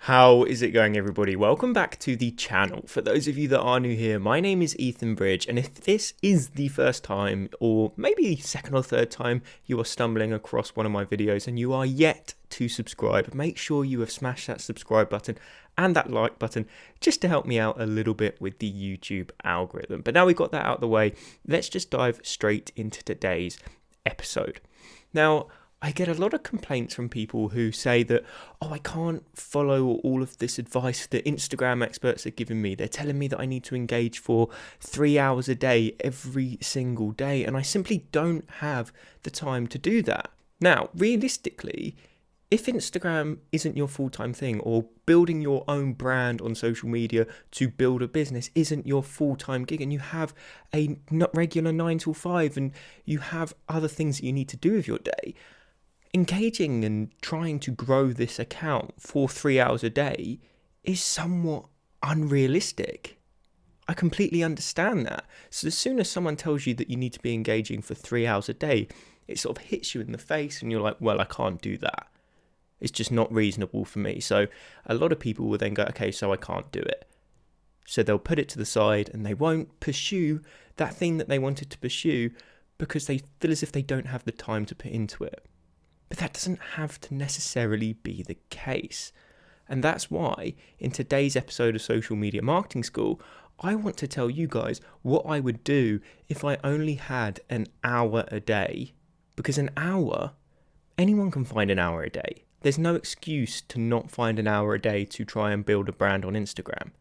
How is it going, everybody? Welcome back to the channel. For those of you that are new here, my name is Ethan Bridge, and if this is the first time, or maybe second or third time, you are stumbling across one of my videos and you are yet to subscribe, make sure you have smashed that subscribe button and that like button just to help me out a little bit with the YouTube algorithm. But now we've got that out of the way, let's just dive straight into today's episode. Now, I get a lot of complaints from people who say that, I can't follow all of this advice that Instagram experts are giving me. They're telling me that I need to engage for 3 hours a day every single day, and I simply don't have the time to do that. Now, realistically, if Instagram isn't your full-time thing, or building your own brand on social media to build a business isn't your full-time gig, and you have a regular 9 till 5 and you have other things that you need to do with your day, engaging and trying to grow this account for 3 hours a day is somewhat unrealistic. I completely understand that. So as soon as someone tells you that you need to be engaging for 3 hours a day, it sort of hits you in the face and you're like, well, I can't do that. It's just not reasonable for me. So a lot of people will then go, okay, so I can't do it. So they'll put it to the side and they won't pursue that thing that they wanted to pursue because they feel as if they don't have the time to put into it. But that doesn't have to necessarily be the case. And that's why in today's episode of Social Media Marketing School, I want to tell you guys what I would do if I only had an hour a day. Because an hour, anyone can find an hour a day. There's no excuse to not find an hour a day to try and build a brand on Instagram.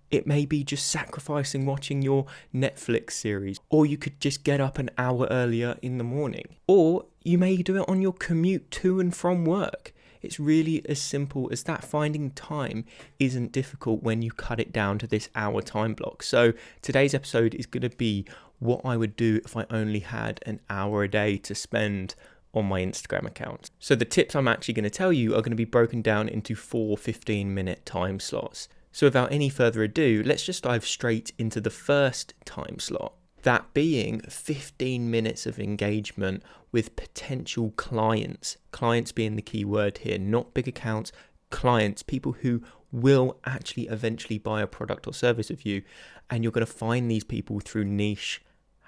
It may be just sacrificing watching your Netflix series, or you could just get up an hour earlier in the morning, or you may do it on your commute to and from work. It's really as simple as that. Finding time isn't difficult when you cut it down to this hour time block. So today's episode is going to be what I would do if I only had an hour a day to spend on my Instagram account. So the tips I'm actually going to tell you are going to be broken down into 4 15-minute time slots. So without any further ado, let's just dive straight into the first time slot. That being 15 minutes of engagement with potential clients. Clients being the key word here, not big accounts, clients, people who will actually eventually buy a product or service of you. And you're going to find these people through niche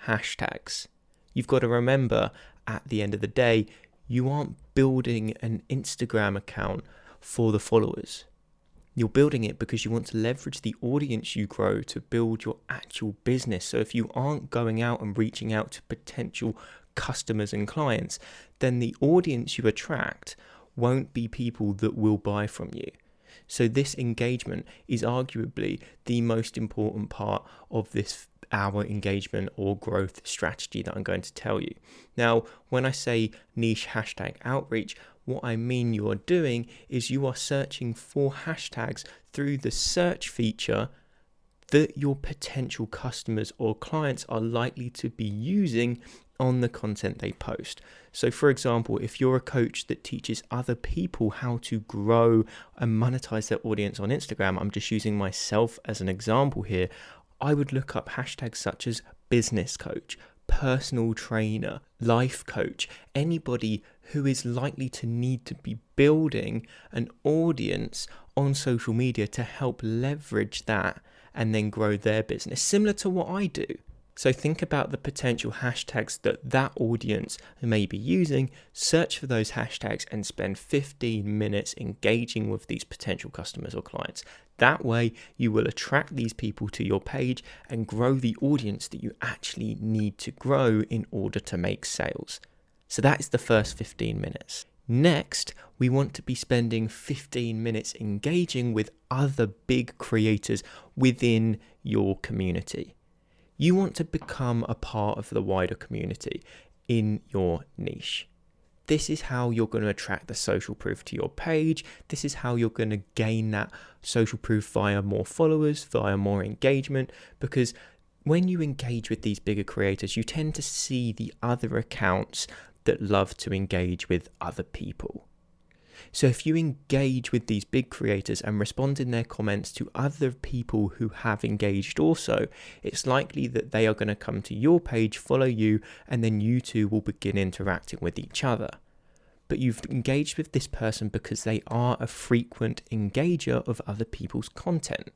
hashtags. You've got to remember, at the end of the day, you aren't building an Instagram account for the followers. You're building it because you want to leverage the audience you grow to build your actual business. So if you aren't going out and reaching out to potential customers and clients, then the audience you attract won't be people that will buy from you. So this engagement is arguably the most important part of this hour engagement or growth strategy that I'm going to tell you. Now, when I say niche hashtag outreach, what I mean you're doing is you are searching for hashtags through the search feature that your potential customers or clients are likely to be using on the content they post. So for example, if you're a coach that teaches other people how to grow and monetize their audience on Instagram, I'm just using myself as an example here, I would look up hashtags such as business coach, personal trainer, life coach, anybody who is likely to need to be building an audience on social media to help leverage that and then grow their business, similar to what I do. So think about the potential hashtags that audience may be using, search for those hashtags and spend 15 minutes engaging with these potential customers or clients. That way you will attract these people to your page and grow the audience that you actually need to grow in order to make sales. So that is the first 15 minutes. Next, we want to be spending 15 minutes engaging with other big creators within your community. You want to become a part of the wider community in your niche. This is how you're going to attract the social proof to your page. This is how you're going to gain that social proof via more followers, via more engagement, because when you engage with these bigger creators, you tend to see the other accounts that love to engage with other people. So if you engage with these big creators and respond in their comments to other people who have engaged also, it's likely that they are going to come to your page, follow you, and then you two will begin interacting with each other. but you've engaged with this person because they are a frequent engager of other people's content.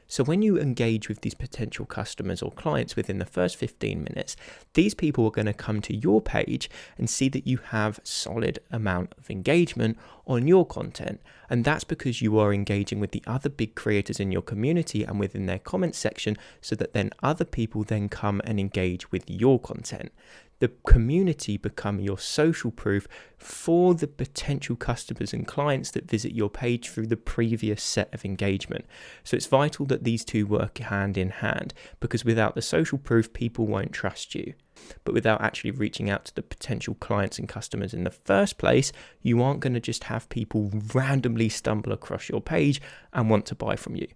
So when you engage with these potential customers or clients within the first 15 minutes, these people are going to come to your page and see that you have solid amount of engagement on your content. And that's because you are engaging with the other big creators in your community and within their comment section, so that then other people then come and engage with your content. The community become your social proof for the potential customers and clients that visit your page through the previous set of engagement. So it's vital that these two work hand in hand, because without the social proof, people won't trust you. But without actually reaching out to the potential clients and customers in the first place, you aren't going to just have people randomly stumble across your page and want to buy from you.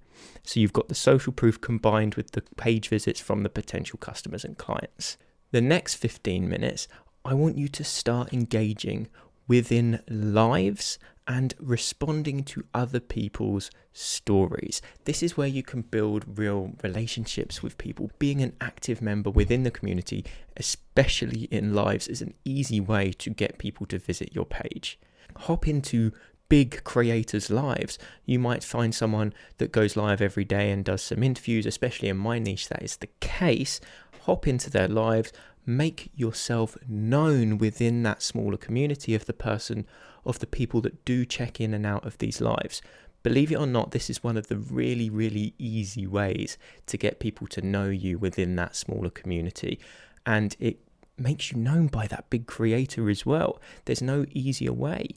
So you've got the social proof combined with the page visits from the potential customers and clients. The next 15 minutes, I want you to start engaging within lives and responding to other people's stories. This is where you can build real relationships with people. Being an active member within the community, especially in lives, is an easy way to get people to visit your page. Hop into big creators' lives. You might find someone that goes live every day and does some interviews, especially in my niche, that is the case. Hop into their lives, make yourself known within that smaller community of the people that do check in and out of these lives. Believe it or not, this is one of the really, really easy ways to get people to know you within that smaller community. And it makes you known by that big creator as well. There's no easier way.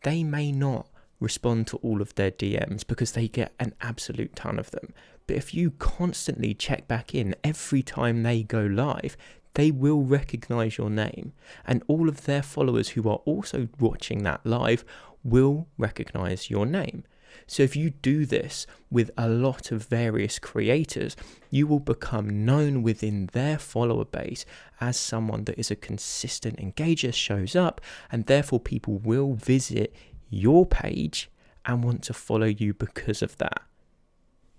They may not respond to all of their DMs because they get an absolute ton of them. But if you constantly check back in every time they go live, they will recognize your name, and all of their followers who are also watching that live will recognize your name. So if you do this with a lot of various creators, you will become known within their follower base as someone that is a consistent engager, shows up, and therefore people will visit your page and want to follow you because of that.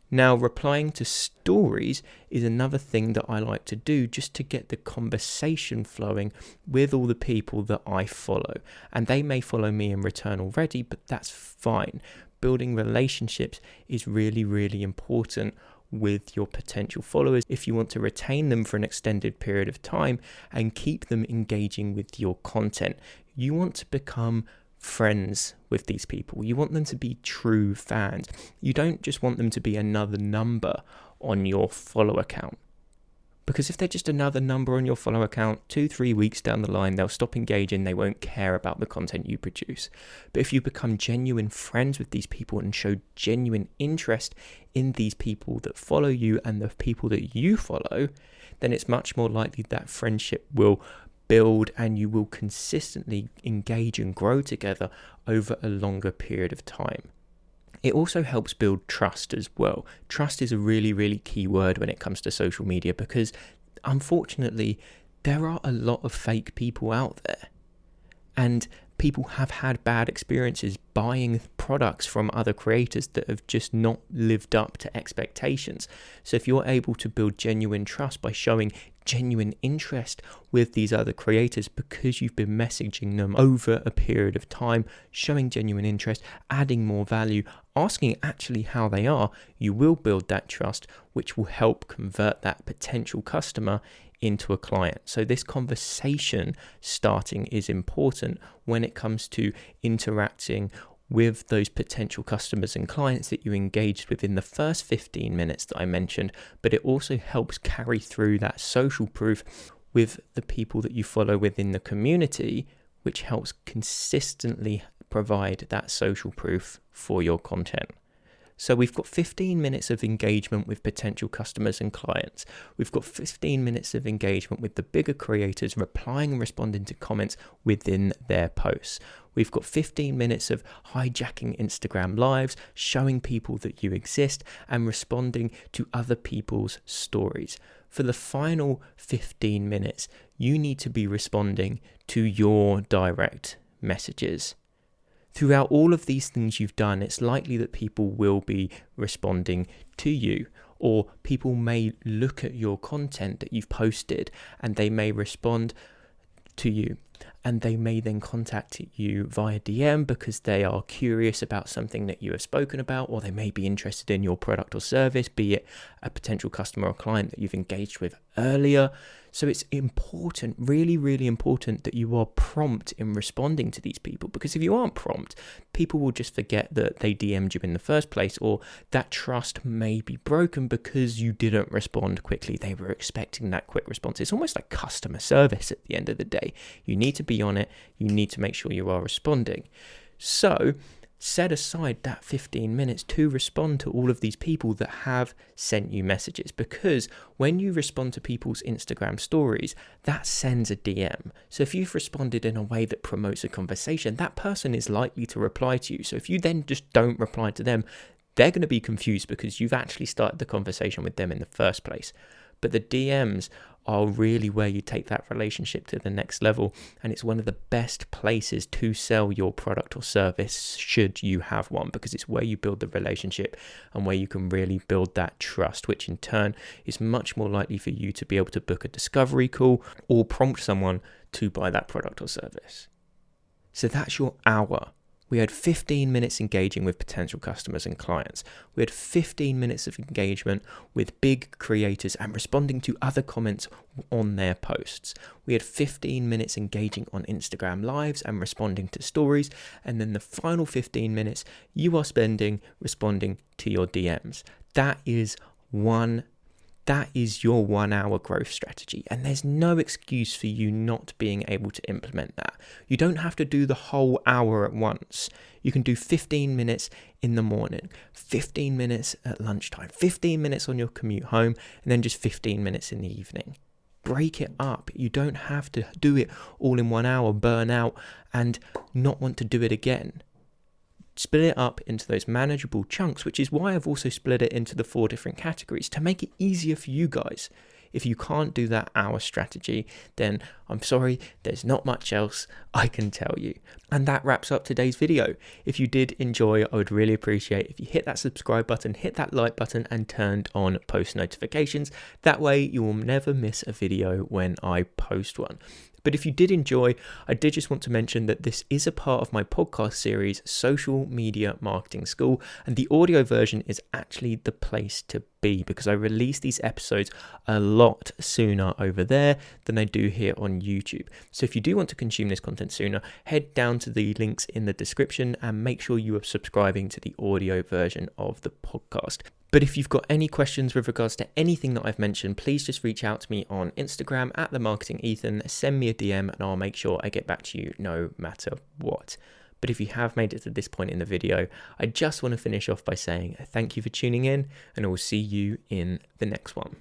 Now, replying to stories is another thing that I like to do just to get the conversation flowing with all the people that I follow. And they may follow me in return already, but that's fine. Building relationships is really, really important with your potential followers if you want to retain them for an extended period of time and keep them engaging with your content. You want to become friends with these people. You want them to be true fans. You don't just want them to be another number on your follow account. Because if they're just another number on your follow account, 2-3 weeks down the line, they'll stop engaging, they won't care about the content you produce. But if you become genuine friends with these people and show genuine interest in these people that follow you and the people that you follow, then it's much more likely that friendship will build and you will consistently engage and grow together over a longer period of time. It also helps build trust as well. Trust is a really, really key word when it comes to social media, because unfortunately there are a lot of fake people out there, and people have had bad experiences buying products from other creators that have just not lived up to expectations. So if you're able to build genuine trust by showing genuine interest with these other creators because you've been messaging them over a period of time, showing genuine interest, adding more value, asking actually how they are, you will build that trust, which will help convert that potential customer into a client. So this conversation starting is important when it comes to interacting with those potential customers and clients that you engaged with in the first 15 minutes that I mentioned, but it also helps carry through that social proof with the people that you follow within the community, which helps consistently provide that social proof for your content. So we've got 15 minutes of engagement with potential customers and clients. We've got 15 minutes of engagement with the bigger creators, replying and responding to comments within their posts. We've got 15 minutes of hijacking Instagram lives, showing people that you exist and responding to other people's stories. For the final 15 minutes, you need to be responding to your direct messages. Throughout all of these things you've done, it's likely that people will be responding to you, or people may look at your content that you've posted and they may respond to you. and they may then contact you via DM because they are curious about something that you have spoken about, or they may be interested in your product or service, be it a potential customer or client that you've engaged with earlier. So it's important, really, really important, that you are prompt in responding to these people, because if you aren't prompt, people will just forget that they DM'd you in the first place, or that trust may be broken because you didn't respond quickly. They were expecting that quick response. It's almost like customer service at the end of the day. You need to be on it. You need to make sure you are responding. So set aside that 15 minutes to respond to all of these people that have sent you messages, because when you respond to people's Instagram stories, that sends a DM. So if you've responded in a way that promotes a conversation, that person is likely to reply to you. So if you then just don't reply to them, they're going to be confused because you've actually started the conversation with them in the first place. But the DMs are really where you take that relationship to the next level, and it's one of the best places to sell your product or service should you have one, because it's where you build the relationship and where you can really build that trust, which in turn is much more likely for you to be able to book a discovery call or prompt someone to buy that product or service. So that's your hour. We had 15 minutes engaging with potential customers and clients. We had 15 minutes of engagement with big creators and responding to other comments on their posts. We had 15 minutes engaging on Instagram Lives and responding to stories. And then the final 15 minutes you are spending responding to your DMs. That is your 1 hour growth strategy, and there's no excuse for you not being able to implement that. You don't have to do the whole hour at once. You can do 15 minutes in the morning, 15 minutes at lunchtime, 15 minutes on your commute home, and then just 15 minutes in the evening. Break it up. You don't have to do it all in 1 hour, burn out, and not want to do it again. Split it up into those manageable chunks, which is why I've also split it into the 4 different categories to make it easier for you guys. If you can't do that hour strategy, then I'm sorry, there's not much else I can tell you. And that wraps up today's video. If you did enjoy, I would really appreciate if you hit that subscribe button, hit that like button, and turned on post notifications. That way you will never miss a video when I post one. But if you did enjoy, I did just want to mention that this is a part of my podcast series, Social Media Marketing School, and the audio version is actually the place to be, because I release these episodes a lot sooner over there than I do here on YouTube. So if you do want to consume this content sooner, head down to the links in the description and make sure you are subscribing to the audio version of the podcast. But if you've got any questions with regards to anything that I've mentioned, please just reach out to me on Instagram at @themarketingethan, send me a DM and I'll make sure I get back to you no matter what. But if you have made it to this point in the video, I just want to finish off by saying thank you for tuning in, and I will see you in the next one.